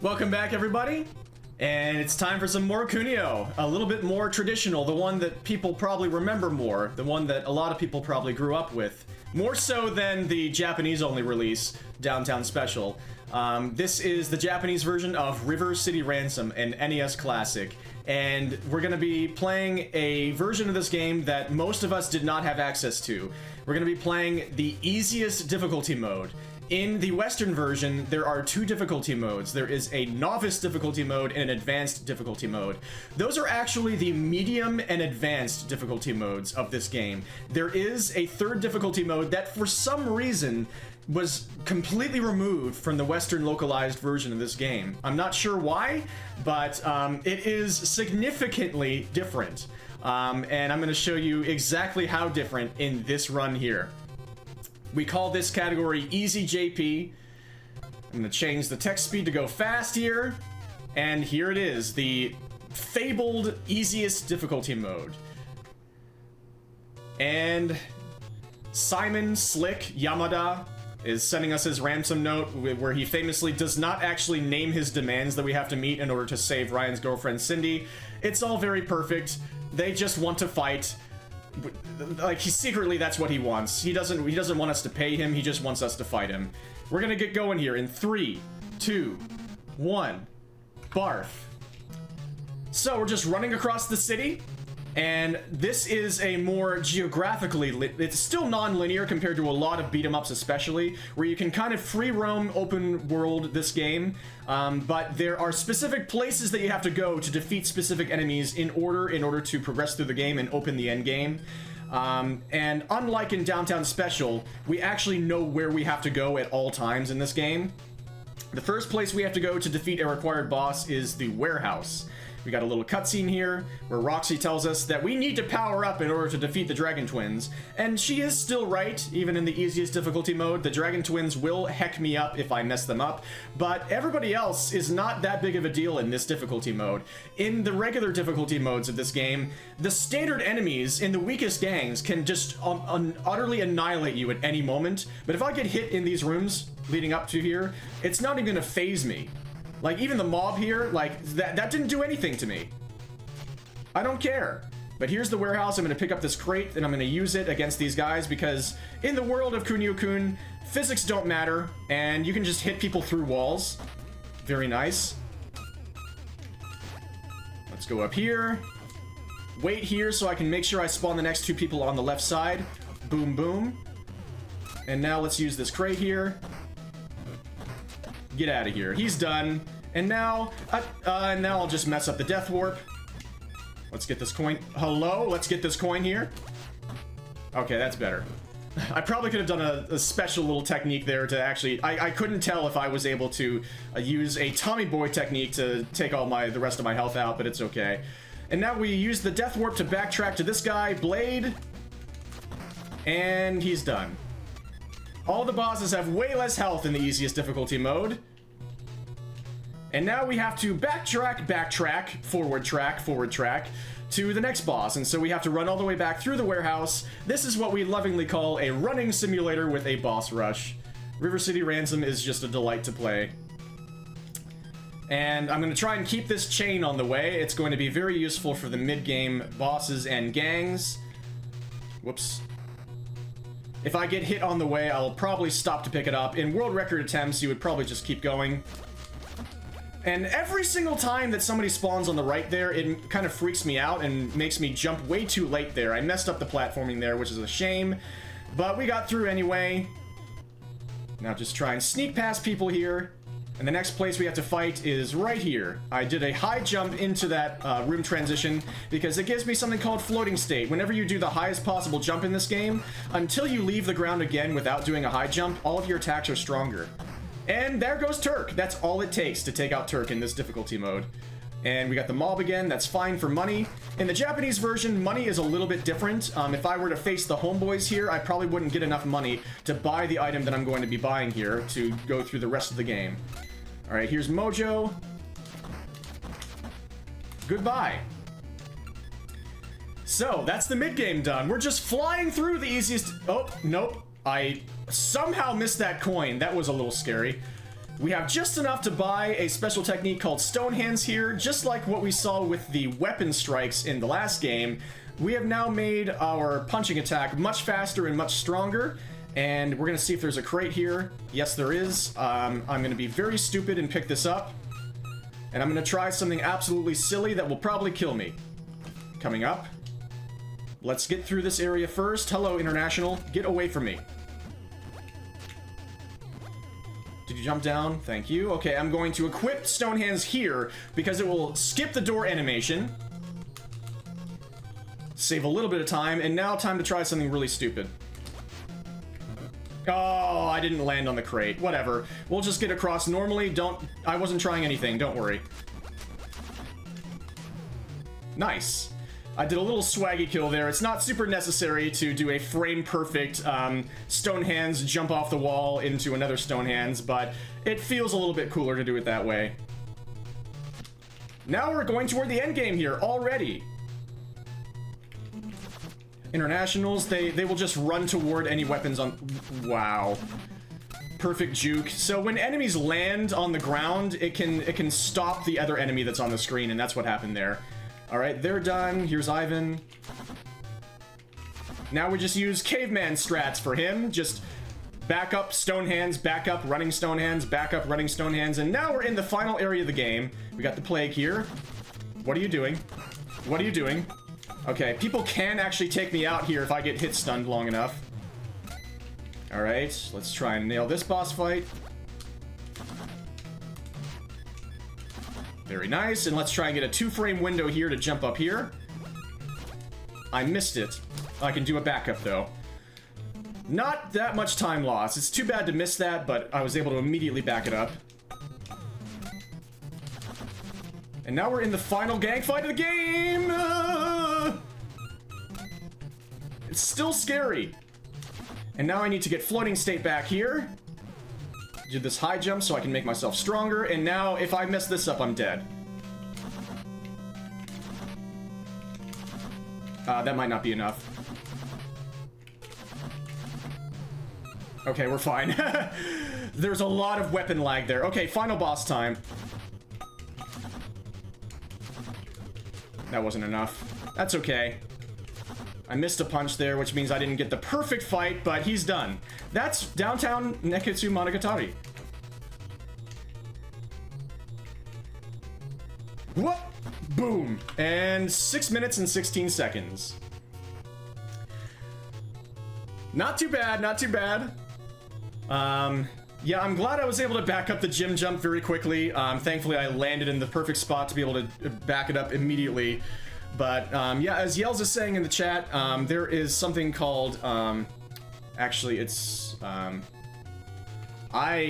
Welcome back, everybody, and it's time for some more Kunio. A little bit more traditional, the one that people probably remember more, the one that a lot of people probably grew up with. More so than the Japanese-only release, Downtown Special. This is the Japanese version of River City Ransom, an NES classic. And we're going to be playing a version of this game that most of us did not have access to. We're going to be playing the easiest difficulty mode. In the Western version, there are two difficulty modes. There is a novice difficulty mode and an advanced difficulty mode. Those are actually the medium and advanced difficulty modes of this game. There is a third difficulty mode that, for some reason, was completely removed from the Western localized version of this game. I'm not sure why, but it is significantly different. And I'm going to show you exactly how different in this run here. We call this category Easy JP. I'm going to change the text speed to go fast here. And here it is, the fabled easiest difficulty mode. And Simon Slick Yamada is sending us his ransom note where he famously does not actually name his demands that we have to meet in order to save Ryan's girlfriend Cindy. It's all very perfect. They just want to fight. Like, secretly that's what he wants. He doesn't want us to pay him, he just wants us to fight him. We're gonna get going here in 3, 2, 1, barf. So we're just running across the city, and this is a more geographically it's still non-linear compared to a lot of beat-em-ups, especially where you can kind of free roam open world this game, but there are specific places that you have to go to defeat specific enemies in order to progress through the game and open the end game. And unlike in Downtown Special, we actually know where we have to go at all times in this game. The first place we have to go to defeat a required boss is the warehouse. We got a little cutscene here where Roxy tells us that we need to power up in order to defeat the Dragon Twins. And she is still right, even in the easiest difficulty mode. The Dragon Twins will heck me up if I mess them up, but everybody else is not that big of a deal in this difficulty mode. In the regular difficulty modes of this game, the standard enemies in the weakest gangs can just utterly annihilate you at any moment. But if I get hit in these rooms leading up to here, it's not even gonna phase me. Like, even the mob here, like, that didn't do anything to me. I don't care. But here's the warehouse. I'm going to pick up this crate, and I'm going to use it against these guys, because in the world of Kunio-kun, physics don't matter, and you can just hit people through walls. Very nice. Let's go up here. Wait here so I can make sure I spawn the next two people on the left side. Boom, boom. And now let's use this crate here. Get out of here. He's done. And now I'll just mess up the death warp. Let's get this coin. Hello? Let's get this coin here. Okay, that's better. I probably could have done a special little technique there to actually... I couldn't tell if I was able to use a Tommy Boy technique to take all the rest of my health out, but it's okay. And now we use the death warp to backtrack to this guy, Blade. And he's done. All the bosses have way less health in the easiest difficulty mode. And now we have to backtrack, forward track, to the next boss. And so we have to run all the way back through the warehouse. This is what we lovingly call a running simulator with a boss rush. River City Ransom is just a delight to play. And I'm going to try and keep this chain on the way. It's going to be very useful for the mid-game bosses and gangs. Whoops. If I get hit on the way, I'll probably stop to pick it up. In world record attempts, you would probably just keep going. And every single time that somebody spawns on the right there, it kind of freaks me out and makes me jump way too late there. I messed up the platforming there, which is a shame. But we got through anyway. Now just try and sneak past people here. And the next place we have to fight is right here. I did a high jump into that room transition because it gives me something called floating state. Whenever you do the highest possible jump in this game, until you leave the ground again without doing a high jump, all of your attacks are stronger. And there goes Turk. That's all it takes to take out Turk in this difficulty mode. And we got the mob again. That's fine for money. In the Japanese version, money is a little bit different. If I were to face the homeboys here, I probably wouldn't get enough money to buy the item that I'm going to be buying here to go through the rest of the game. Alright, here's Mojo. Goodbye. So, that's the mid-game done. We're just flying through the easiest... Oh, nope. I somehow missed that coin. That was a little scary. We have just enough to buy a special technique called Stone Hands here, just like what we saw with the weapon strikes in the last game. We have now made our punching attack much faster and much stronger, and we're gonna see if there's a crate here. Yes, there is. I'm gonna be very stupid and pick this up, and I'm gonna try something absolutely silly that will probably kill me. Coming up. Let's get through this area first. Hello, International. Get away from me. Did you jump down? Thank you. Okay, I'm going to equip Stone Hands here because it will skip the door animation. Save a little bit of time, and now time to try something really stupid. Oh, I didn't land on the crate. Whatever. We'll just get across normally. I wasn't trying anything. Don't worry. Nice. I did a little swaggy kill there. It's not super necessary to do a frame-perfect Stone Hands jump off the wall into another Stone Hands, but it feels a little bit cooler to do it that way. Now we're going toward the end game here already. Internationals, they will just run toward any weapons on... Wow. Perfect juke. So when enemies land on the ground, it can stop the other enemy that's on the screen, and that's what happened there. Alright, they're done. Here's Ivan. Now we just use caveman strats for him. Just back up, Stone Hands, back up, running Stone Hands, back up, running Stone Hands. And now we're in the final area of the game. We got the plague here. What are you doing? What are you doing? Okay, people can actually take me out here if I get hit stunned long enough. Alright, let's try and nail this boss fight. Very nice, and let's try and get a 2-frame window here to jump up here. I missed it. I can do a backup, though. Not that much time loss. It's too bad to miss that, but I was able to immediately back it up. And now we're in the final gang fight of the game! It's still scary. And now I need to get floating state back here. Do this high jump so I can make myself stronger, and now if I mess this up, I'm dead. That might not be enough. Okay, we're fine. There's a lot of weapon lag there. Okay, final boss time. That wasn't enough. That's okay. I missed a punch there, which means I didn't get the perfect fight, but he's done. That's Downtown Nekketsu Monogatari. Whoop! Boom! And 6 minutes and 16 seconds. Not too bad, not too bad. Yeah, I'm glad I was able to back up the gym jump very quickly. Thankfully, I landed in the perfect spot to be able to back it up immediately. But, yeah, as Yells is saying in the chat, there is something called, actually, it's, I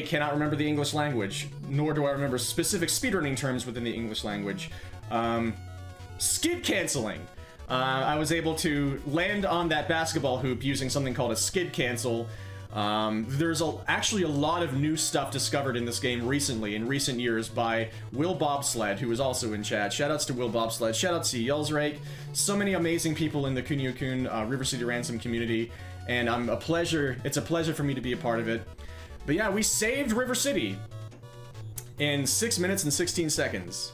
cannot remember the English language, nor do I remember specific speedrunning terms within the English language. Skid canceling. I was able to land on that basketball hoop using something called a skid cancel. There's actually a lot of new stuff discovered in this game recently, in recent years, by Will Bobsled, who is also in chat. Shoutouts to Will Bobsled, shoutouts to Yellsrake, so many amazing people in the Kunio-kun River City Ransom community, and it's a pleasure for me to be a part of it. But yeah, we saved River City in 6 minutes and 16 seconds.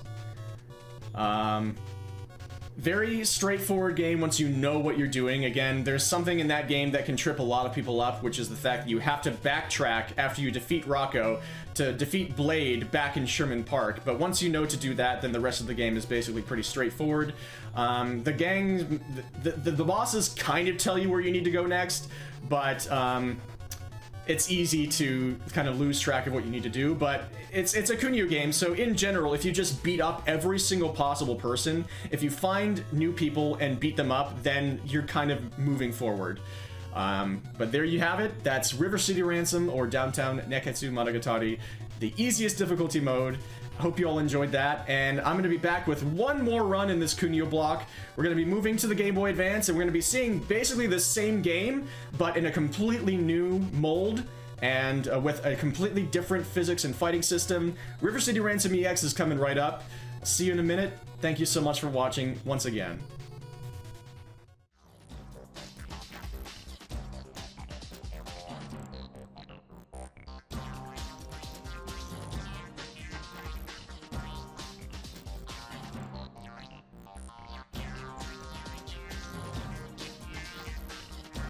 Very straightforward game once you know what you're doing. Again, there's something in that game that can trip a lot of people up, which is the fact that you have to backtrack after you defeat Rocco to defeat Blade back in Sherman Park. But once you know to do that, then the rest of the game is basically pretty straightforward. The bosses kind of tell you where you need to go next, but it's easy to kind of lose track of what you need to do, but it's a Kunio game, so in general, if you just beat up every single possible person, if you find new people and beat them up, then you're kind of moving forward. But there you have it. That's River City Ransom, or Downtown Nekketsu Monogatari, the easiest difficulty mode. I hope you all enjoyed that, and I'm going to be back with one more run in this Kunio block. We're going to be moving to the Game Boy Advance, and we're going to be seeing basically the same game, but in a completely new mold, and with a completely different physics and fighting system. River City Ransom EX is coming right up. See you in a minute. Thank you so much for watching once again.